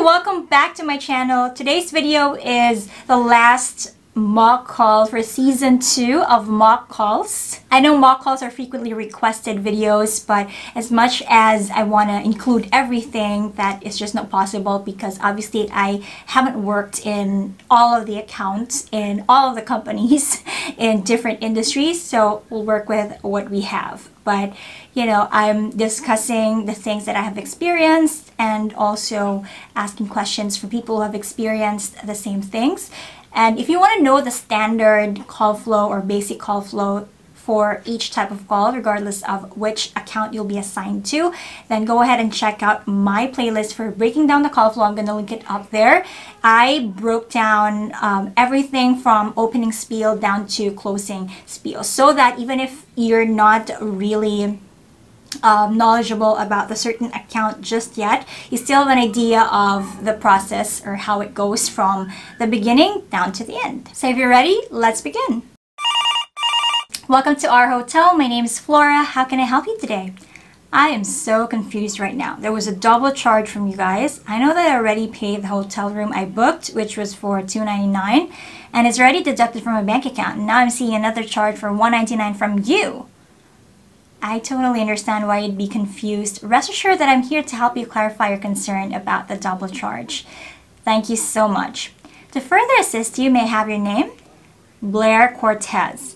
welcome back to my channel. Today's video is the last mock call for season 2 of mock calls. I know mock calls are frequently requested videos, but as much as I want to include everything, that is just not possible because obviously I haven't worked in all of the accounts in all of the companies in different industries, so we'll work with what we have. But you know, I'm discussing the things that I have experienced and also asking questions for people who have experienced the same things. And if you want to know the standard call flow or basic call flow for each type of call, regardless of which account you'll be assigned to, then go ahead and check out my playlist for breaking down the call flow. I'm going to link it up there. I broke down everything from opening spiel down to closing spiel, so that even if you're not really knowledgeable about the certain account just yet, you still have an idea of the process or how it goes from the beginning down to the end. So if you're ready, let's begin. Welcome to our hotel. My name is Flora. How can I help you today? I am so confused right now. There was a double charge from you guys. I know that I already paid the hotel room I booked, which was for $299, and it's already deducted from my bank account. And now I'm seeing another charge for $199 from you. I totally understand why you'd be confused. Rest assured that I'm here to help you clarify your concern about the double charge. Thank you so much. To further assist you, may I have your name? Blair Cortez.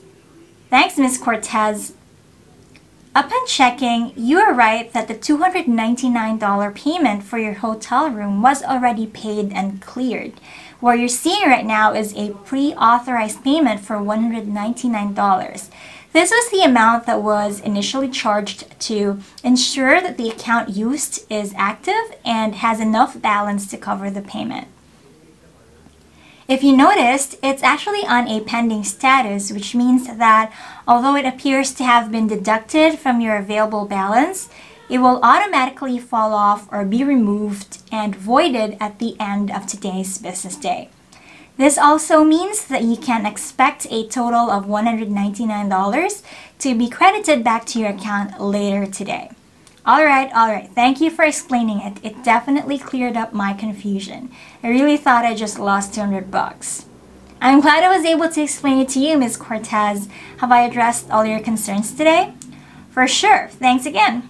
Thanks, Ms. Cortez. Upon checking, you are right that the $299 payment for your hotel room was already paid and cleared. What you're seeing right now is a pre-authorized payment for $199. This was the amount that was initially charged to ensure that the account used is active and has enough balance to cover the payment. If you noticed, it's actually on a pending status, which means that although it appears to have been deducted from your available balance, it will automatically fall off or be removed and voided at the end of today's business day. This also means that you can expect a total of $199 to be credited back to your account later today. All right. Thank you for explaining it. It definitely cleared up my confusion. I really thought I just lost $200. I'm glad I was able to explain it to you, Ms. Cortez. Have I addressed all your concerns today? For sure. Thanks again.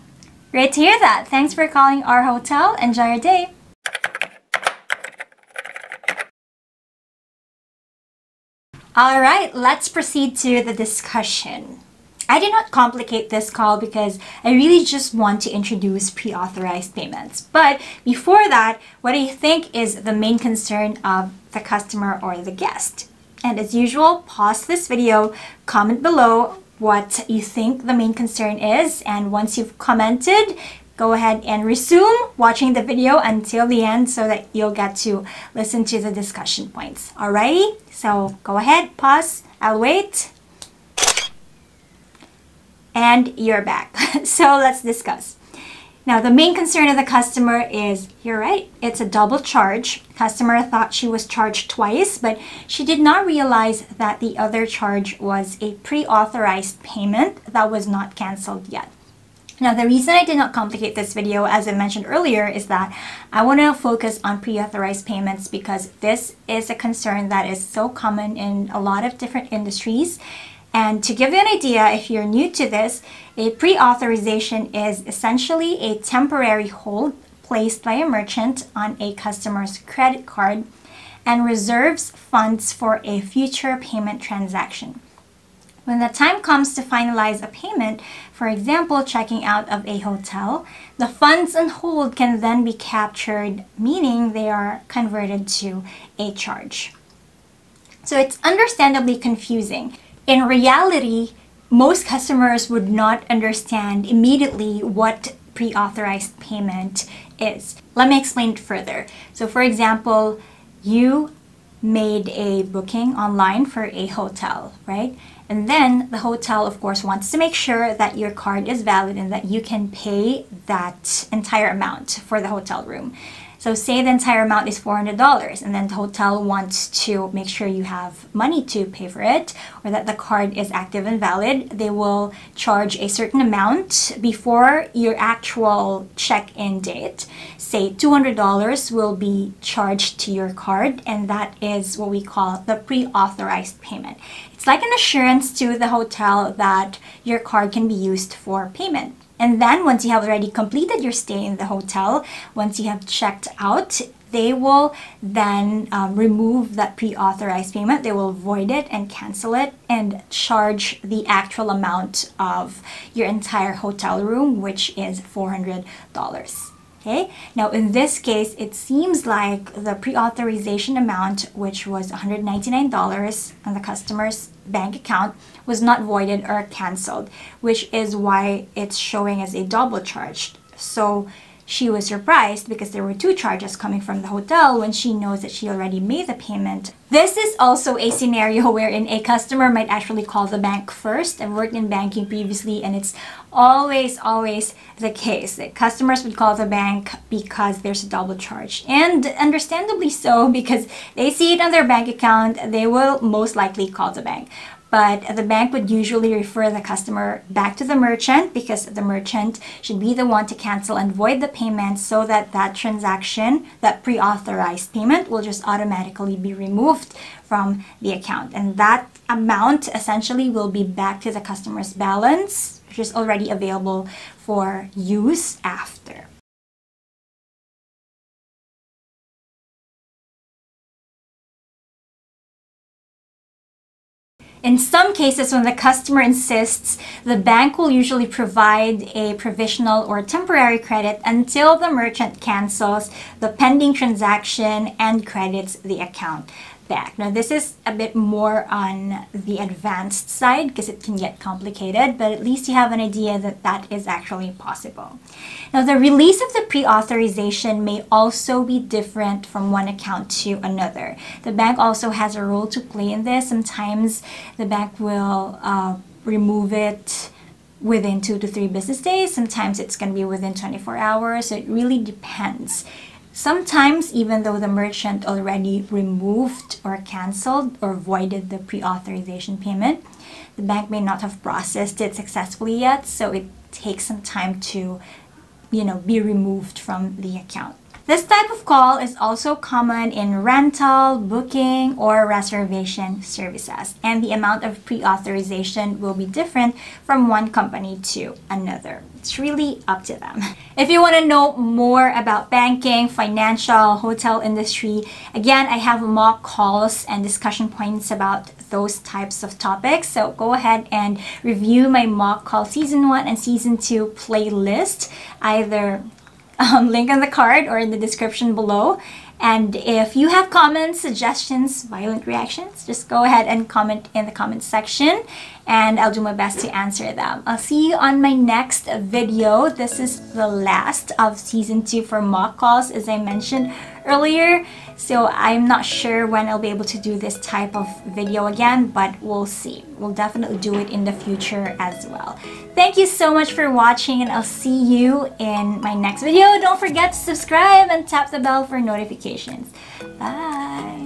Great to hear that. Thanks for calling our hotel. Enjoy your day. All right, let's proceed to the discussion. I did not complicate this call because I really just want to introduce pre-authorized payments. But before that, what do you think is the main concern of the customer or the guest? And as usual, pause this video, comment below what you think the main concern is, and once you've commented, go ahead and resume watching the video until the end so that you'll get to listen to the discussion points. Alrighty, so go ahead, pause, I'll wait. And you're back. So let's discuss. Now, the main concern of the customer is, you're right, it's a double charge. Customer thought she was charged twice, but she did not realize that the other charge was a pre-authorized payment that was not canceled yet. Now, the reason I did not complicate this video, as I mentioned earlier, is that I want to focus on pre-authorized payments because this is a concern that is so common in a lot of different industries. And to give you an idea, if you're new to this, a pre-authorization is essentially a temporary hold placed by a merchant on a customer's credit card and reserves funds for a future payment transaction. When the time comes to finalize a payment, for example, checking out of a hotel, the funds on hold can then be captured, meaning they are converted to a charge. So it's understandably confusing. In reality, most customers would not understand immediately what pre-authorized payment is. Let me explain it further. So for example, you made a booking online for a hotel, right? And then the hotel, of course, wants to make sure that your card is valid and that you can pay that entire amount for the hotel room. So say the entire amount is $400 and then the hotel wants to make sure you have money to pay for it or that the card is active and valid. They will charge a certain amount before your actual check-in date. Say $200 will be charged to your card, and that is what we call the pre-authorized payment. It's like an assurance to the hotel that your card can be used for payment. And then once you have already completed your stay in the hotel, once you have checked out, they will then remove that pre-authorized payment. They will void it and cancel it and charge the actual amount of your entire hotel room, which is $400. Okay, now in this case, it seems like the pre-authorization amount, which was $199 on the customer's bank account, was not voided or canceled, which is why it's showing as a double charge. So she was surprised because there were two charges coming from the hotel when she knows that she already made the payment. This is also a scenario wherein a customer might actually call the bank first. I've worked in banking previously, and it's always the case that customers would call the bank because there's a double charge. And understandably so, because they see it on their bank account, they will most likely call the bank. But the bank would usually refer the customer back to the merchant because the merchant should be the one to cancel and void the payment so that that transaction, that pre-authorized payment, will just automatically be removed from the account. And that amount essentially will be back to the customer's balance, which is already available for use after. In some cases, when the customer insists, the bank will usually provide a provisional or temporary credit until the merchant cancels the pending transaction and credits the account back. Now, this is a bit more on the advanced side because it can get complicated, but at least you have an idea that that is actually possible. Now, the release of the pre-authorization may also be different from one account to another. The bank also has a role to play in this. Sometimes the bank will remove it within 2 to 3 business days. Sometimes it's going to be within 24 hours. So it really depends. Sometimes, even though the merchant already removed or canceled or voided the pre-authorization payment, the bank may not have processed it successfully yet, so it takes some time to, be removed from the account. This type of call is also common in rental, booking, or reservation services, and the amount of pre-authorization will be different from one company to another. It's really up to them. If you want to know more about banking, financial, hotel industry, again, I have mock calls and discussion points about those types of topics. So go ahead and review my mock call season 1 and season 2 playlist, either link on the card or in the description below. And if you have comments, suggestions, violent reactions, just go ahead and comment in the comment section and I'll do my best to answer them. I'll see you on my next video. This is the last of season 2 for mock calls, as I mentioned earlier. So I'm not sure when I'll be able to do this type of video again, but we'll see. We'll definitely do it in the future as well. Thank you so much for watching, and I'll see you in my next video. Don't forget to subscribe and tap the bell for notifications. Bye!